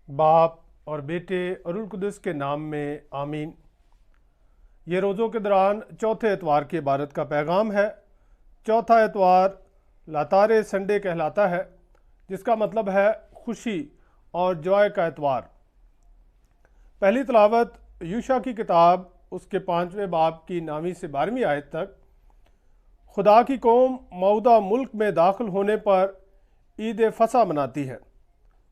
باپ اور بیٹے اور روح القدس کے نام میں آمین۔ یہ روزوں کے دوران چوتھے اتوار کی عبادت کا پیغام ہے۔ چوتھا اتوار لاتارے سنڈے کہلاتا ہے، جس کا مطلب ہے خوشی اور جوائے کا اتوار۔ پہلی تلاوت یوشع کی کتاب اس کے 5ویں باب کی 9ویں سے 12ویں آیت تک۔ خدا کی قوم موعودہ ملک میں داخل ہونے پر عید فصح مناتی ہے۔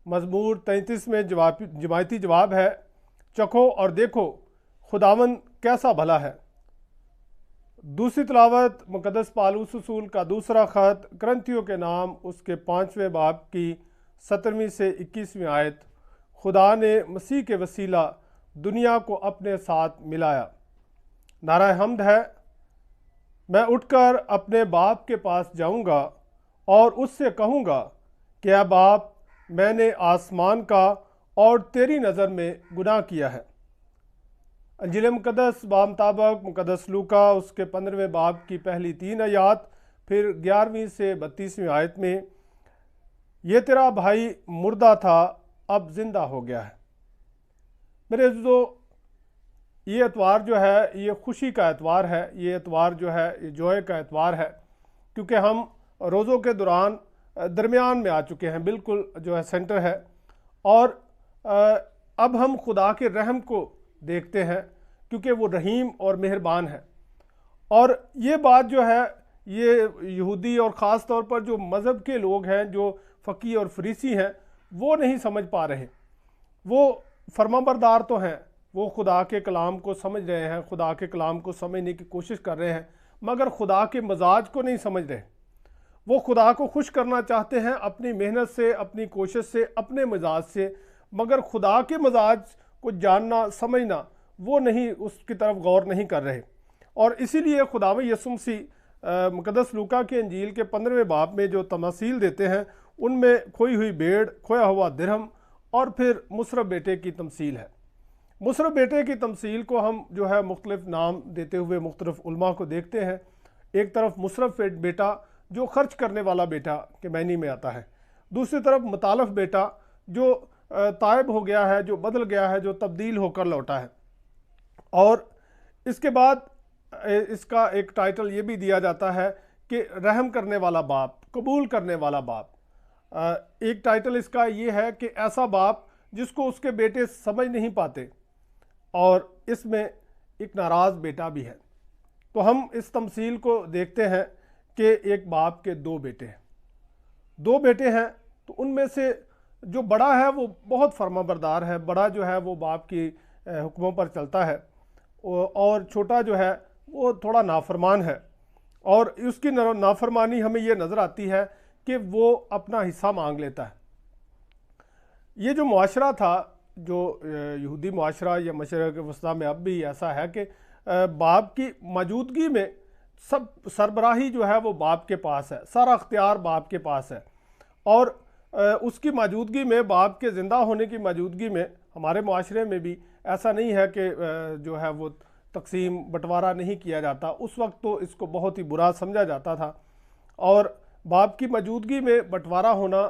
مزمور 33 میں جماعتی جواب ہے، چکھو اور دیکھو خداوند کیسا بھلا ہے۔ دوسری تلاوت مقدس پالوس رسول کا دوسرا خط کرنتھیوں کے نام اس کے 5ویں باب کی 17ویں سے 21ویں آیت۔ خدا نے مسیح کے وسیلہ دنیا کو اپنے ساتھ ملایا۔ نعرہ حمد ہے، میں اٹھ کر اپنے باپ کے پاس جاؤں گا اور اس سے کہوں گا کہ اے باپ، میں نے آسمان کا اور تیری نظر میں گناہ کیا ہے۔ انجیل مقدس بامطابق مقدس لوکا اس کے 15ویں باب کی پہلی 3 آیات، پھر 11ویں سے 32ویں آیت میں، یہ تیرا بھائی مردہ تھا اب زندہ ہو گیا ہے۔ میرے عزیزو، یہ اتوار جو ہے یہ خوشی کا اتوار ہے، یہ اتوار جو ہے یہ جوائے کا اتوار ہے، کیونکہ ہم روزوں کے دوران درمیان میں آ چکے ہیں، بالکل جو ہے سینٹر ہے، اور اب ہم خدا کے رحم کو دیکھتے ہیں، کیونکہ وہ رحیم اور مہربان ہے۔ اور یہ بات جو ہے یہ یہودی اور خاص طور پر جو مذہب کے لوگ ہیں، جو فقیہ اور فریسی ہیں، وہ نہیں سمجھ پا رہے۔ وہ فرمانبردار تو ہیں، وہ خدا کے کلام کو سمجھ رہے ہیں، خدا کے کلام کو سمجھنے کی کوشش کر رہے ہیں، مگر خدا کے مزاج کو نہیں سمجھ رہے۔ وہ خدا کو خوش کرنا چاہتے ہیں اپنی محنت سے، اپنی کوشش سے، اپنے مزاج سے، مگر خدا کے مزاج کو جاننا، سمجھنا، وہ نہیں، اس کی طرف غور نہیں کر رہے۔ اور اسی لیے خداوند یسوع مسیح مقدس لوکا کے انجیل کے 15ویں باب میں جو تماثیل دیتے ہیں، ان میں کھوئی ہوئی بھیڑ، کھویا ہوا درہم اور پھر مصرف بیٹے کی تمثیل ہے۔ مصرف بیٹے کی تمثیل کو ہم جو ہے مختلف نام دیتے ہوئے مختلف علماء کو دیکھتے ہیں۔ ایک طرف مصرف بیٹا جو خرچ کرنے والا بیٹا کے معنی میں آتا ہے، دوسری طرف متالف بیٹا جو تائب ہو گیا ہے، جو بدل گیا ہے، جو تبدیل ہو کر لوٹا ہے۔ اور اس کے بعد اس کا ایک ٹائٹل یہ بھی دیا جاتا ہے کہ رحم کرنے والا باپ، قبول کرنے والا باپ۔ ایک ٹائٹل اس کا یہ ہے کہ ایسا باپ جس کو اس کے بیٹے سمجھ نہیں پاتے، اور اس میں ایک ناراض بیٹا بھی ہے۔ تو ہم اس تمثیل کو دیکھتے ہیں کہ ایک باپ کے 2 بیٹے ہیں، 2 بیٹے ہیں، تو ان میں سے جو بڑا ہے وہ بہت فرمانبردار ہے، بڑا جو ہے وہ باپ کی حکموں پر چلتا ہے، اور چھوٹا جو ہے وہ تھوڑا نافرمان ہے۔ اور اس کی نافرمانی ہمیں یہ نظر آتی ہے کہ وہ اپنا حصہ مانگ لیتا ہے۔ یہ جو معاشرہ تھا، جو یہودی معاشرہ یا مشرق وسطیٰ میں اب بھی ایسا ہے کہ باپ کی موجودگی میں سب سربراہی جو ہے وہ باپ کے پاس ہے، سارا اختیار باپ کے پاس ہے، اور اس کی موجودگی میں، باپ کے زندہ ہونے کی موجودگی میں، ہمارے معاشرے میں بھی ایسا نہیں ہے کہ جو ہے وہ تقسیم بٹوارہ نہیں کیا جاتا۔ اس وقت تو اس کو بہت ہی برا سمجھا جاتا تھا، اور باپ کی موجودگی میں بٹوارہ ہونا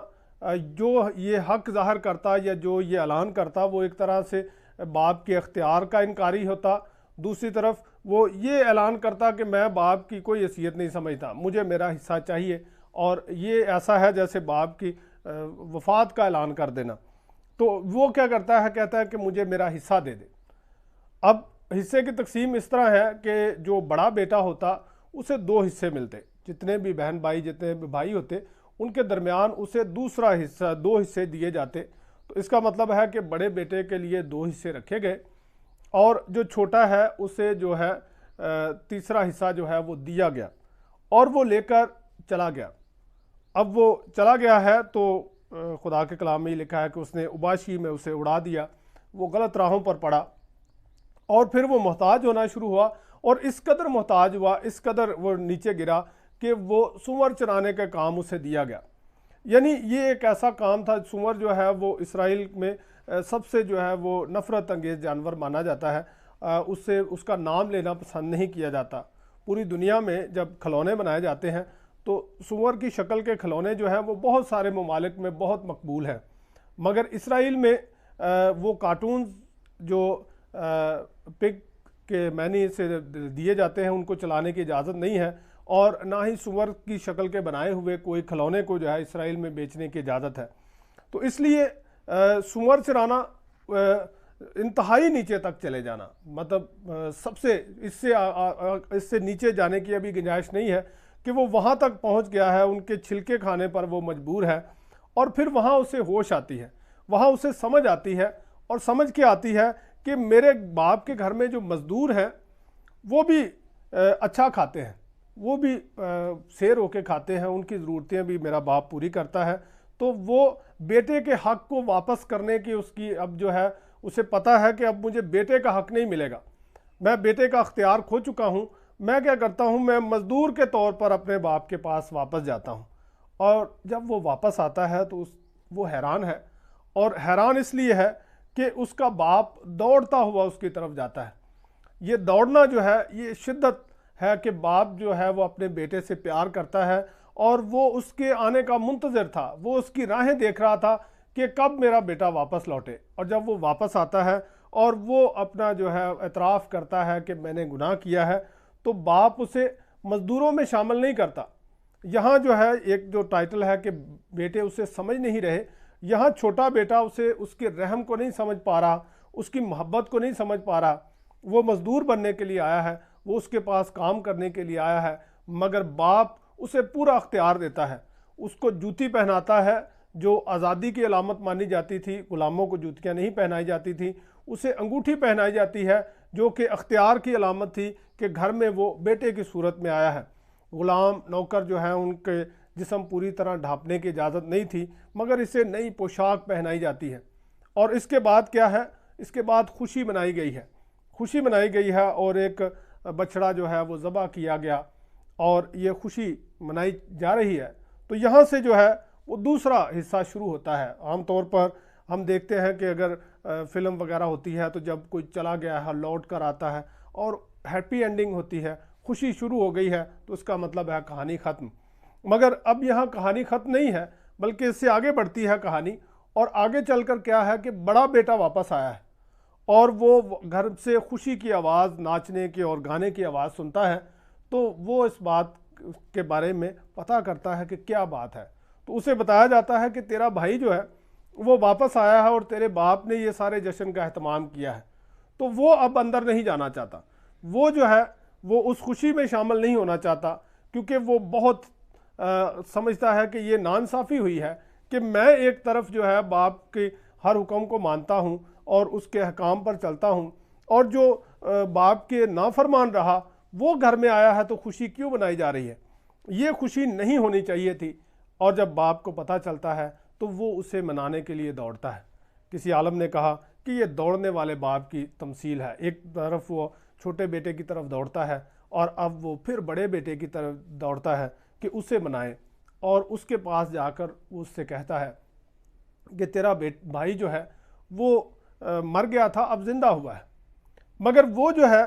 جو یہ حق ظاہر کرتا یا جو یہ اعلان کرتا، وہ ایک طرح سے باپ کے اختیار کا انکاری ہوتا۔ دوسری طرف وہ یہ اعلان کرتا کہ میں باپ کی کوئی حیثیت نہیں سمجھتا، مجھے میرا حصہ چاہیے، اور یہ ایسا ہے جیسے باپ کی وفات کا اعلان کر دینا۔ تو وہ کیا کرتا ہے، کہتا ہے کہ مجھے میرا حصہ دے دے۔ اب حصے کی تقسیم اس طرح ہے کہ جو بڑا بیٹا ہوتا اسے 2 حصے ملتے، جتنے بھی بہن بھائی، جتنے بھی بھائی ہوتے، ان کے درمیان اسے دوسرا حصہ، 2 حصے دیے جاتے۔ تو اس کا مطلب ہے کہ بڑے بیٹے کے لیے 2 حصے رکھے گئے، اور جو چھوٹا ہے اسے جو ہے تیسرا حصہ جو ہے وہ دیا گیا، اور وہ لے کر چلا گیا۔ اب وہ چلا گیا ہے تو خدا کے کلام میں یہ لکھا ہے کہ اس نے اباشی میں اسے اڑا دیا، وہ غلط راہوں پر پڑا، اور پھر وہ محتاج ہونا شروع ہوا، اور اس قدر محتاج ہوا، اس قدر وہ نیچے گرا کہ وہ سور چرانے کا کام اسے دیا گیا۔ یعنی یہ ایک ایسا کام تھا، سور جو ہے وہ اسرائیل میں سب سے جو ہے وہ نفرت انگیز جانور مانا جاتا ہے، اس کا نام لینا پسند نہیں کیا جاتا۔ پوری دنیا میں جب کھلونے بنائے جاتے ہیں تو سور کی شکل کے کھلونے جو ہیں وہ بہت سارے ممالک میں بہت مقبول ہیں، مگر اسرائیل میں وہ کارٹونز جو پگ کے معنی سے دیے جاتے ہیں ان کو چلانے کی اجازت نہیں ہے، اور نہ ہی سور کی شکل کے بنائے ہوئے کوئی کھلونے کو جو ہے اسرائیل میں بیچنے کی اجازت ہے۔ تو اس لیے سور چرانا انتہائی نیچے تک چلے جانا، مطلب سب سے اس سے نیچے جانے کی ابھی گنجائش نہیں ہے کہ وہ وہاں تک پہنچ گیا ہے، ان کے چھلکے کھانے پر وہ مجبور ہے، اور پھر وہاں اسے ہوش آتی ہے، وہاں اسے سمجھ آتی ہے، اور سمجھ کے آتی ہے کہ میرے باپ کے گھر میں جو مزدور ہیں وہ بھی اچھا کھاتے ہیں، وہ بھی سیر ہو کے کھاتے ہیں، ان کی ضرورتیں بھی میرا باپ پوری کرتا ہے۔ تو وہ بیٹے کے حق کو واپس کرنے کی اس کی اب جو ہے اسے پتہ ہے کہ اب مجھے بیٹے کا حق نہیں ملے گا، میں بیٹے کا اختیار کھو چکا ہوں، میں کیا کرتا ہوں، میں مزدور کے طور پر اپنے باپ کے پاس واپس جاتا ہوں۔ اور جب وہ واپس آتا ہے تو وہ حیران ہے، اور حیران اس لیے ہے کہ اس کا باپ دوڑتا ہوا اس کی طرف جاتا ہے۔ یہ دوڑنا جو ہے یہ شدت ہے کہ باپ جو ہے وہ اپنے بیٹے سے پیار کرتا ہے، اور وہ اس کے آنے کا منتظر تھا، وہ اس کی راہیں دیکھ رہا تھا کہ کب میرا بیٹا واپس لوٹے۔ اور جب وہ واپس آتا ہے اور وہ اپنا جو ہے اعتراف کرتا ہے کہ میں نے گناہ کیا ہے، تو باپ اسے مزدوروں میں شامل نہیں کرتا۔ یہاں جو ہے ایک جو ٹائٹل ہے کہ بیٹے اسے سمجھ نہیں رہے، یہاں چھوٹا بیٹا اسے اس کے رحم کو نہیں سمجھ پا رہا، اس کی محبت کو نہیں سمجھ پا رہا۔ وہ مزدور بننے کے لیے آیا ہے، وہ اس کے پاس کام کرنے کے لیے آیا ہے، مگر باپ اسے پورا اختیار دیتا ہے، اس کو جوتی پہناتا ہے جو آزادی کی علامت مانی جاتی تھی، غلاموں کو جوتیاں نہیں پہنائی جاتی تھیں، اسے انگوٹھی پہنائی جاتی ہے جو کہ اختیار کی علامت تھی کہ گھر میں وہ بیٹے کی صورت میں آیا ہے۔ غلام نوکر جو ہیں ان کے جسم پوری طرح ڈھانپنے کی اجازت نہیں تھی، مگر اسے نئی پوشاک پہنائی جاتی ہے۔ اور اس کے بعد کیا ہے، اس کے بعد خوشی منائی گئی ہے، خوشی منائی گئی ہے، اور ایک بچڑا جو ہے وہ ذبح کیا گیا، اور یہ خوشی منائی جا رہی ہے۔ تو یہاں سے جو ہے وہ دوسرا حصہ شروع ہوتا ہے۔ عام طور پر ہم دیکھتے ہیں کہ اگر فلم وغیرہ ہوتی ہے تو جب کوئی چلا گیا ہے لوٹ کر آتا ہے اور ہیپی اینڈنگ ہوتی ہے، خوشی شروع ہو گئی ہے، تو اس کا مطلب ہے کہانی ختم۔ مگر اب یہاں کہانی ختم نہیں ہے، بلکہ اس سے آگے بڑھتی ہے کہانی، اور آگے چل کر کیا ہے کہ بڑا بیٹا واپس آیا ہے، اور وہ گھر سے خوشی کی آواز، ناچنے کی اور گانے کی آواز سنتا ہے، تو وہ اس بات کے بارے میں پتہ کرتا ہے کہ کیا بات ہے۔ تو اسے بتایا جاتا ہے کہ تیرا بھائی جو ہے وہ واپس آیا ہے، اور تیرے باپ نے یہ سارے جشن کا اہتمام کیا ہے۔ تو وہ اب اندر نہیں جانا چاہتا، وہ جو ہے وہ اس خوشی میں شامل نہیں ہونا چاہتا، کیونکہ وہ بہت سمجھتا ہے کہ یہ ناانصافی ہوئی ہے کہ میں ایک طرف جو ہے باپ کے ہر حکم کو مانتا ہوں اور اس کے احکام پر چلتا ہوں، اور جو باپ کے نافرمان رہا وہ گھر میں آیا ہے، تو خوشی کیوں منائی جا رہی ہے؟ یہ خوشی نہیں ہونی چاہیے تھی۔ اور جب باپ کو پتہ چلتا ہے تو وہ اسے منانے کے لیے دوڑتا ہے۔ کسی عالم نے کہا کہ یہ دوڑنے والے باپ کی تمثیل ہے، ایک طرف وہ چھوٹے بیٹے کی طرف دوڑتا ہے، اور اب وہ پھر بڑے بیٹے کی طرف دوڑتا ہے کہ اسے منائے، اور اس کے پاس جا کر وہ اس سے کہتا ہے کہ تیرا بھائی جو ہے وہ مر گیا تھا، اب زندہ ہوا ہے۔ مگر وہ جو ہے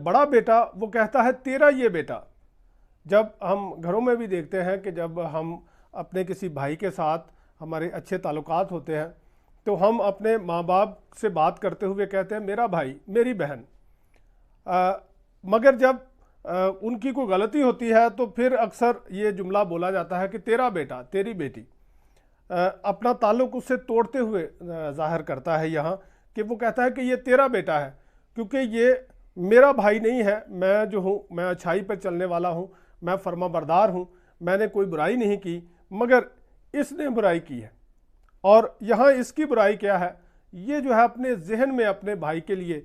بڑا بیٹا وہ کہتا ہے تیرا یہ بیٹا۔ جب ہم گھروں میں بھی دیکھتے ہیں کہ جب ہم اپنے کسی بھائی کے ساتھ ہمارے اچھے تعلقات ہوتے ہیں تو ہم اپنے ماں باپ سے بات کرتے ہوئے کہتے ہیں میرا بھائی، میری بہن، مگر جب ان کی کوئی غلطی ہوتی ہے تو پھر اکثر یہ جملہ بولا جاتا ہے کہ تیرا بیٹا، تیری بیٹی، اپنا تعلق اس سے توڑتے ہوئے ظاہر کرتا ہے یہاں کہ وہ کہتا ہے کہ یہ تیرا بیٹا ہے، کیونکہ یہ میرا بھائی نہیں ہے۔ میں جو ہوں میں اچھائی پر چلنے والا ہوں، میں فرما بردار ہوں، میں نے کوئی برائی نہیں کی، مگر اس نے برائی کی ہے۔ اور یہاں اس کی برائی کیا ہے؟ یہ جو ہے اپنے ذہن میں اپنے بھائی کے لیے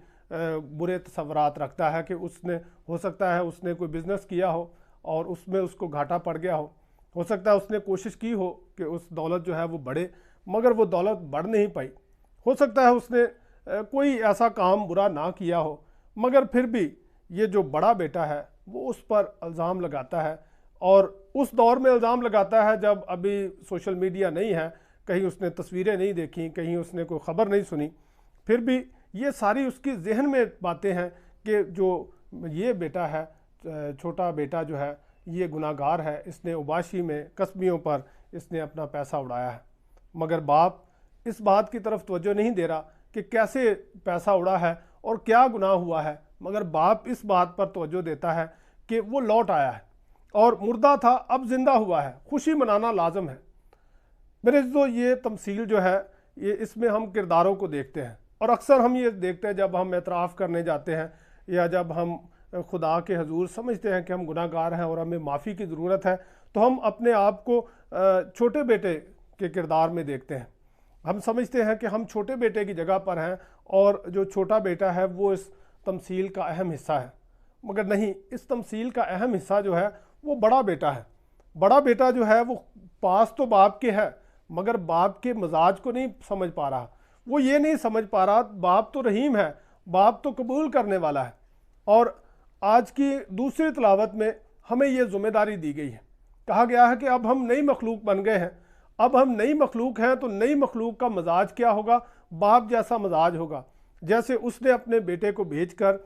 برے تصورات رکھتا ہے کہ اس نے ہو سکتا ہے اس نے کوئی بزنس کیا ہو اور اس میں اس کو گھاٹا پڑ گیا ہو سکتا ہے اس نے کوشش کی ہو کہ اس دولت جو ہے وہ بڑھے، مگر وہ دولت بڑھ نہیں پائی، ہو سکتا ہے اس نے کوئی ایسا کام برا نہ کیا ہو، مگر پھر بھی یہ جو بڑا بیٹا ہے وہ اس پر الزام لگاتا ہے، اور اس دور میں الزام لگاتا ہے جب ابھی سوشل میڈیا نہیں ہے، کہیں اس نے تصویریں نہیں دیکھیں، کہیں اس نے کوئی خبر نہیں سنی، پھر بھی یہ ساری اس کی ذہن میں باتیں ہیں کہ جو یہ بیٹا ہے، چھوٹا بیٹا جو ہے یہ گناہ گار ہے، اس نے اوباشی میں قصبیوں پر اس نے اپنا پیسہ اڑایا ہے۔ مگر باپ اس بات کی طرف توجہ نہیں دے رہا کہ کیسے پیسہ اڑا ہے اور کیا گناہ ہوا ہے، مگر باپ اس بات پر توجہ دیتا ہے کہ وہ لوٹ آیا ہے اور مردہ تھا اب زندہ ہوا ہے، خوشی منانا لازم ہے۔ میرے عزیزو، یہ تمثیل جو ہے یہ اس میں ہم کرداروں کو دیکھتے ہیں، اور اکثر ہم یہ دیکھتے ہیں جب ہم اعتراف کرنے جاتے ہیں یا جب ہم خدا کے حضور سمجھتے ہیں کہ ہم گناہ گار ہیں اور ہمیں معافی کی ضرورت ہے، تو ہم اپنے آپ کو چھوٹے بیٹے کے کردار میں دیکھتے ہیں۔ ہم سمجھتے ہیں کہ ہم چھوٹے بیٹے کی جگہ پر ہیں اور جو چھوٹا بیٹا ہے وہ اس تمثیل کا اہم حصہ ہے، مگر نہیں، اس تمثیل کا اہم حصہ جو ہے وہ بڑا بیٹا ہے۔ بڑا بیٹا جو ہے وہ پاس تو باپ کے ہے، مگر باپ کے مزاج کو نہیں سمجھ پا رہا۔ وہ یہ نہیں سمجھ پا رہا باپ تو رحیم ہے، باپ تو قبول کرنے والا ہے۔ اور آج کی دوسری تلاوت میں ہمیں یہ ذمہ داری دی گئی ہے، کہا گیا ہے کہ اب ہم نئی مخلوق بن گئے ہیں، اب ہم نئی مخلوق ہیں تو نئی مخلوق کا مزاج کیا ہوگا؟ باپ جیسا مزاج ہوگا۔ جیسے اس نے اپنے بیٹے کو بھیج کر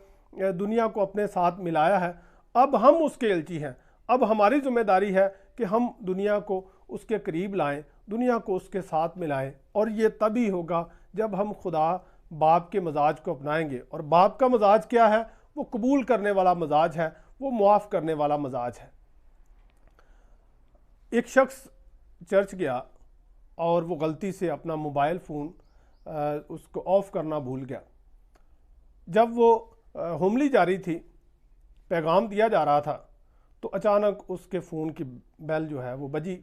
دنیا کو اپنے ساتھ ملایا ہے، اب ہم اس کے الچی ہیں۔ اب ہماری ذمہ داری ہے کہ ہم دنیا کو اس کے قریب لائیں، دنیا کو اس کے ساتھ ملائیں، اور یہ تبھی ہوگا جب ہم خدا باپ کے مزاج کو اپنائیں گے۔ اور باپ کا مزاج کیا ہے؟ وہ قبول کرنے والا مزاج ہے، وہ معاف کرنے والا مزاج ہے۔ ایک شخص چرچ گیا اور وہ غلطی سے اپنا موبائل فون اس کو آف کرنا بھول گیا۔ جب وہ ہوملی جاری تھی، پیغام دیا جا رہا تھا، تو اچانک اس کے فون کی بیل جو ہے وہ بجی،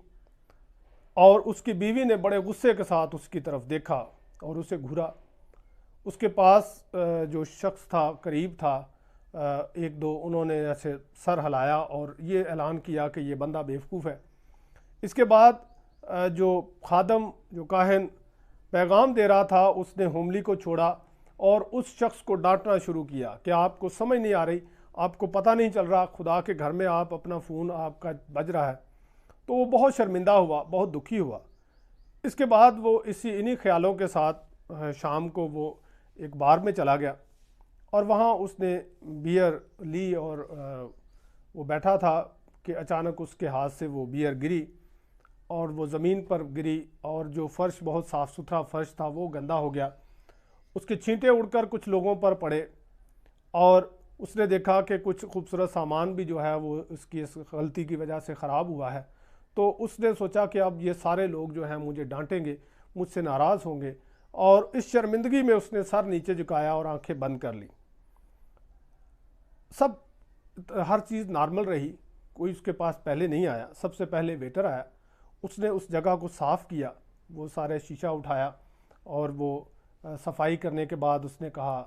اور اس کی بیوی نے بڑے غصے کے ساتھ اس کی طرف دیکھا اور اسے گھورا۔ اس کے پاس جو شخص تھا، قریب تھا، ایک دو، انہوں نے ایسے سر ہلایا اور یہ اعلان کیا کہ یہ بندہ بیوقوف ہے۔ اس کے بعد جو خادم، جو کاہن پیغام دے رہا تھا، اس نے ہوملی کو چھوڑا اور اس شخص کو ڈانٹنا شروع کیا کہ آپ کو سمجھ نہیں آ رہی، آپ کو پتہ نہیں چل رہا، خدا کے گھر میں آپ اپنا فون آپ کا بج رہا ہے۔ تو وہ بہت شرمندہ ہوا، بہت دکھی ہوا۔ اس کے بعد وہ انہی خیالوں کے ساتھ شام کو وہ ایک بار میں چلا گیا، اور وہاں اس نے بیئر لی، اور وہ بیٹھا تھا کہ اچانک اس کے ہاتھ سے وہ بیئر گری اور وہ زمین پر گری، اور جو فرش بہت صاف ستھرا فرش تھا وہ گندا ہو گیا۔ اس کے چھینٹے اڑ کر کچھ لوگوں پر پڑے، اور اس نے دیکھا کہ کچھ خوبصورت سامان بھی جو ہے وہ اس کی اس غلطی کی وجہ سے خراب ہوا ہے۔ تو اس نے سوچا کہ اب یہ سارے لوگ جو ہیں مجھے ڈانٹیں گے، مجھ سے ناراض ہوں گے، اور اس شرمندگی میں اس نے سر نیچے جھکایا اور آنکھیں بند کر لی۔ ہر چیز نارمل رہی، کوئی اس کے پاس پہلے نہیں آیا۔ سب سے پہلے ویٹر آیا، اس نے اس جگہ کو صاف کیا، وہ سارے شیشہ اٹھایا، اور وہ صفائی کرنے کے بعد اس نے کہا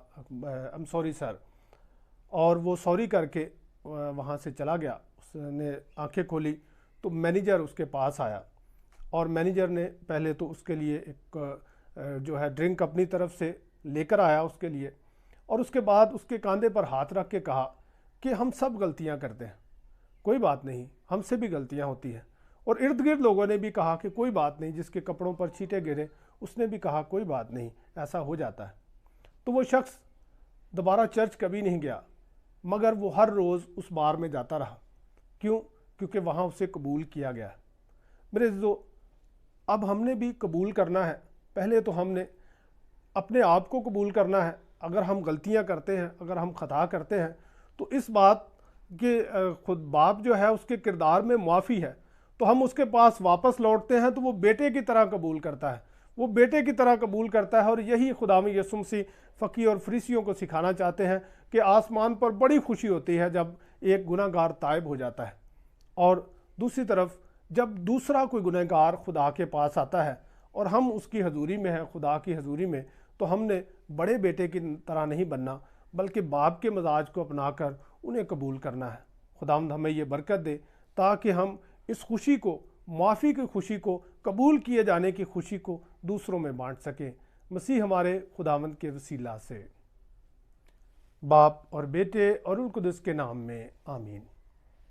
ایم سوری سر، اور وہ سوری کر کے وہاں سے چلا گیا۔ اس نے آنکھیں کھولی تو مینیجر اس کے پاس آیا، اور مینیجر نے پہلے تو اس کے لیے ایک جو ہے ڈرنک اپنی طرف سے لے کر آیا اس کے لیے، اور اس کے بعد اس کے کاندھے پر ہاتھ رکھ کے کہا کہ ہم سب غلطیاں کرتے ہیں، کوئی بات نہیں، ہم سے بھی غلطیاں ہوتی ہیں۔ اور ارد گرد لوگوں نے بھی کہا کہ کوئی بات نہیں، جس کے کپڑوں پر چھینٹے گرے اس نے بھی کہا کوئی بات نہیں، ایسا ہو جاتا ہے۔ تو وہ شخص دوبارہ چرچ کبھی نہیں گیا، مگر وہ ہر روز اس بار میں جاتا رہا۔ کیوں؟ کیونکہ وہاں اسے قبول کیا گیا ہے۔ میرے عزیزو، اب ہم نے بھی قبول کرنا ہے۔ پہلے تو ہم نے اپنے آپ کو قبول کرنا ہے۔ اگر ہم غلطیاں کرتے ہیں، اگر ہم خطا کرتے ہیں، تو اس بات کہ خود باپ جو ہے اس کے کردار میں معافی ہے، تو ہم اس کے پاس واپس لوٹتے ہیں تو وہ بیٹے کی طرح قبول کرتا ہے، وہ بیٹے کی طرح قبول کرتا ہے۔ اور یہی خداوند یسوع مسیح فقیہ اور فریسیوں کو سکھانا چاہتے ہیں کہ آسمان پر بڑی خوشی ہوتی ہے جب ایک گناہ گار تائب ہو جاتا ہے، اور دوسری طرف جب دوسرا کوئی گناہ گار خدا کے پاس آتا ہے اور ہم اس کی حضوری میں ہیں، خدا کی حضوری میں، تو ہم نے بڑے بیٹے کی طرح نہیں بننا، بلکہ باپ کے مزاج کو اپنا کر انہیں قبول کرنا ہے۔ خداوند ہمیں یہ برکت دے تاکہ ہم اس خوشی کو، معافی کی خوشی کو، قبول کیے جانے کی خوشی کو دوسروں میں بانٹ سکیں۔ مسیح ہمارے خداوند کے وسیلہ سے، باپ اور بیٹے اور روح القدس کے نام میں، آمین۔